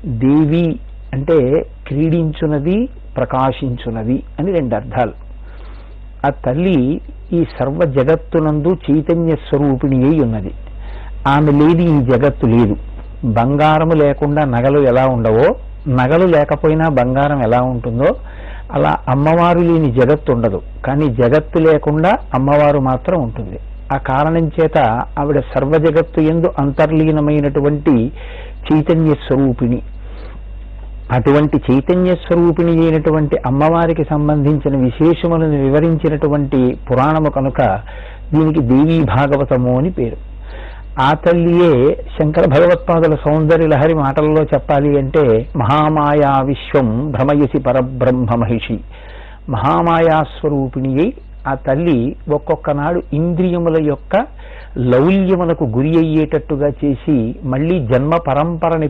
దేవి అంటే క్రీడించున్నది, ప్రకాశించున్నది అని రెండు అర్థాలు. ఆ తల్లి ఈ సర్వ జగత్తునందు చైతన్య స్వరూపిణి అయి ఉన్నది. ఆమె లేని ఈ జగత్తు లేదు. బంగారము లేకుండా నగలు ఎలా ఉండవో, నగలు లేకపోయినా బంగారం ఎలా ఉంటుందో, అలా అమ్మవారు లేని జగత్తు ఉండదు. కానీ జగత్తు లేకుండా అమ్మవారు మాత్రం ఉంటుంది. ఆ కారణం చేత ఆవిడ సర్వ జగత్తు యందు అంతర్లీనమైనటువంటి చైతన్య స్వరూపిణి. అటువంటి చైతన్య స్వరూపిణి అయినటువంటి అమ్మవారికి సంబంధించిన విశేషములను వివరించినటువంటి పురాణము కనుక దీనికి దేవీ భాగవతము అని పేరు. ఆ తల్లియే శంకర భగవత్పాదుల సౌందర్య లహరి మాటల్లో చెప్పాలి అంటే మహామాయా విశ్వం భ్రమయసి పరబ్రహ్మ మహిషి. మహామాయాస్వరూపిణి అయి ఆ తల్లి ఒక్కొక్క నాడు ఇంద్రియముల యొక్క లౌల్యమునకు గురి అయ్యేటట్టుగా చేసి మళ్ళీ జన్మ పరంపరని